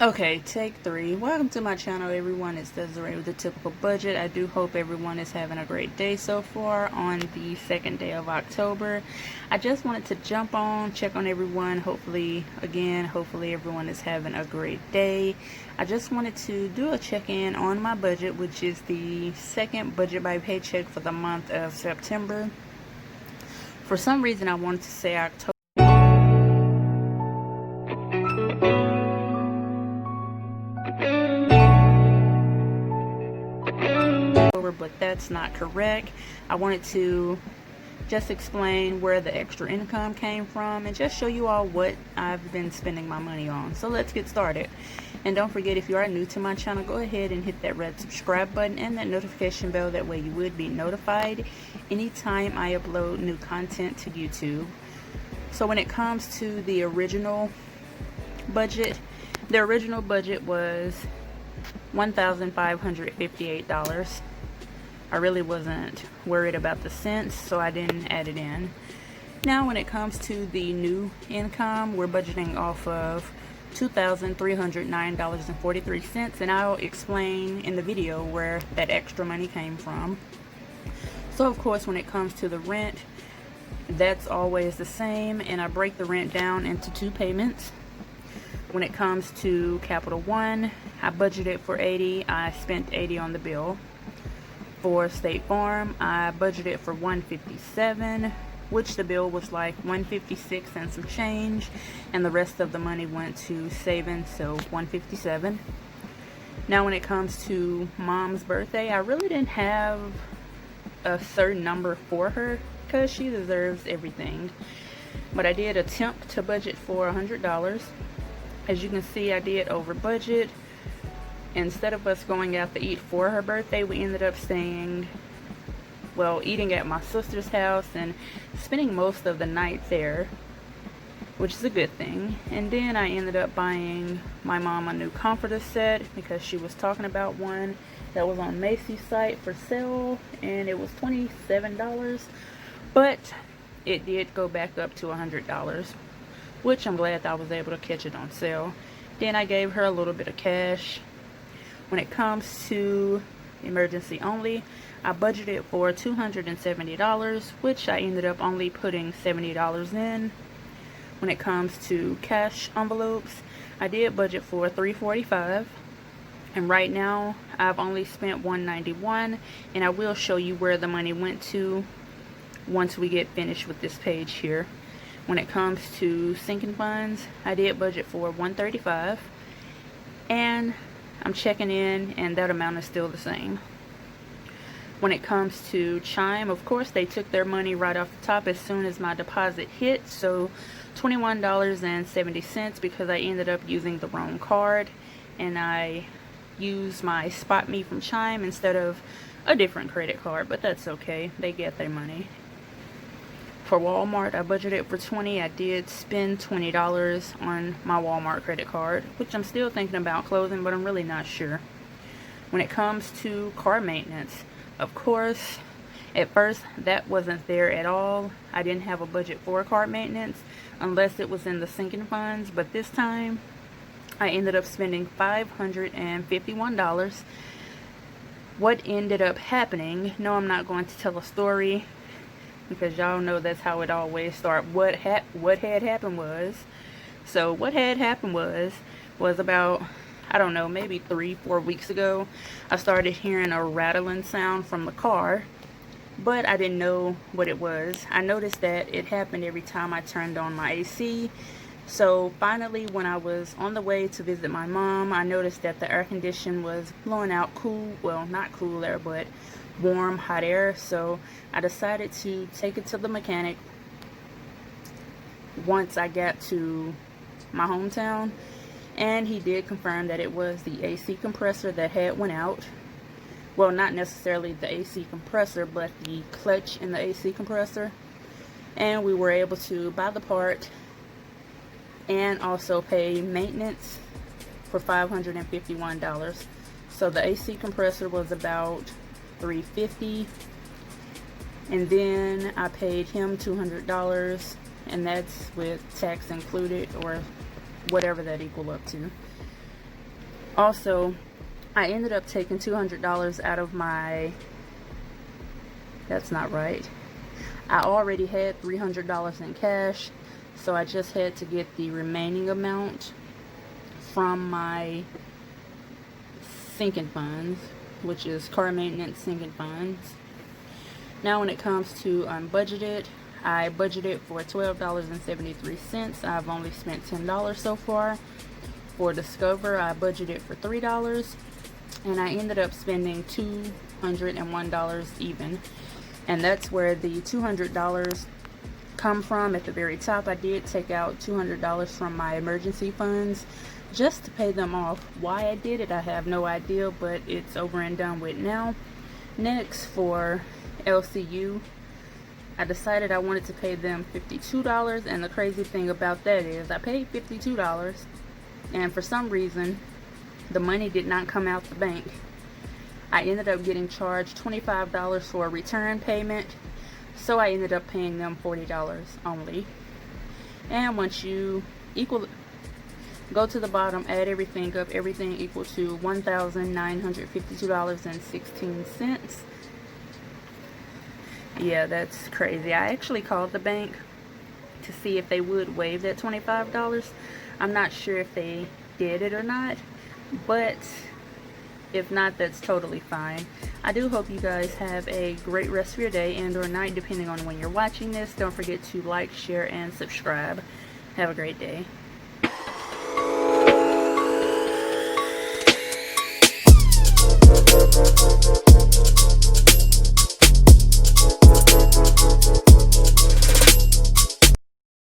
Okay, take 3. Welcome to my channel, everyone. It's Desiree with the typical budget. I do hope everyone is having a great day so far on the second day of October. I just wanted to jump on, check on everyone. Hopefully everyone is having a great day. I just wanted to do a check-in on my budget, which is the second budget by Paycheck for the month of September. For some reason, I wanted to say October, but that's not correct. I wanted to just explain where the extra income came from and just show you all what I've been spending my money on. So let's get started. And don't forget, if you are new to my channel, go ahead and hit that red subscribe button and that notification bell. That way you would be notified anytime I upload new content to YouTube. So when it comes to the original budget, was $1,558. I really wasn't worried about the cents, so I didn't add it in. Now when it comes to the new income, we're budgeting off of $2,309.43, and I'll explain in the video where that extra money came from. So of course, when it comes to the rent, that's always the same, and I break the rent down into 2 payments. When it comes to Capital One, I budgeted for $80. I spent $80 on the bill. For State Farm, I budgeted for $157, which the bill was like $156 and some change, and the rest of the money went to savings, so $157. Now when it comes to Mom's birthday, I really didn't have a certain number for her because she deserves everything, but I did attempt to budget for $100. As you can see, I did over budget. Instead of us going out to eat for her birthday, we ended up eating at my sister's house and spending most of the night there, which is a good thing. And then I ended up buying my mom a new comforter set because she was talking about one that was on Macy's site for sale, and it was $27, but it did go back up to $100, which I'm glad that I was able to catch it on sale. Then I gave her a little bit of cash. When it comes to emergency only, I budgeted for $270, which I ended up only putting $70 in. When it comes to cash envelopes, I did budget for $345, and right now I've only spent $191, and I will show you where the money went to once we get finished with this page here. When it comes to sinking funds, I did budget for $135, and I'm checking in, and that amount is still the same. When it comes to CHIME, of course, they took their money right off the top as soon as my deposit hit, so $21.70 because I ended up using the wrong card, and I used my Spot Me from CHIME instead of a different credit card, but that's okay. They get their money. For Walmart, I budgeted for $20. I did spend $20 on my Walmart credit card, which I'm still thinking about closing, but I'm really not sure. When it comes to car maintenance, of course, at first that wasn't there at all. I didn't have a budget for car maintenance unless it was in the sinking funds, but this time I ended up spending $551. What ended up happening, no, I'm not going to tell a story, because y'all know that's how it always starts. What had happened was about, I don't know, maybe 3-4 weeks ago, I started hearing a rattling sound from the car, but I didn't know what it was. I noticed that it happened every time I turned on my AC. So finally, when I was on the way to visit my mom, I noticed that the air condition was blowing out cool, well, not cool air, but warm hot air. So I decided to take it to the mechanic once I got to my hometown, and he did confirm that it was the AC compressor that had went out. Well, not necessarily the AC compressor, but the clutch in the AC compressor. And we were able to buy the part and also pay maintenance for $551. So the AC compressor was about $350, and then I paid him $200, and that's with tax included, or whatever that equal up to. Also, I ended up taking $200 out of my, that's not right. I already had $300 in cash, so I just had to get the remaining amount from my sinking funds, which is car maintenance sinking funds. Now when it comes to unbudgeted, I budgeted for $12.73. I've only spent $10 so far. For Discover, I budgeted for $3, and I ended up spending $201 even. And that's where the $200 come from. At the very top, I did take out $200 from my emergency funds just to pay them off. Why I did it, I have no idea, but it's over and done with now. Next, for LCU, I decided I wanted to pay them $52, and the crazy thing about that is I paid $52, and for some reason the money did not come out the bank. I ended up getting charged $25 for a return payment, so I ended up paying them $40 only. And once you go to the bottom, add everything up, everything equal to $1,952.16. Yeah, that's crazy. I actually called the bank to see if they would waive that $25. I'm not sure if they did it or not, but if not, that's totally fine. I do hope you guys have a great rest of your day and or night, depending on when you're watching this. Don't forget to like, share, and subscribe. Have a great day.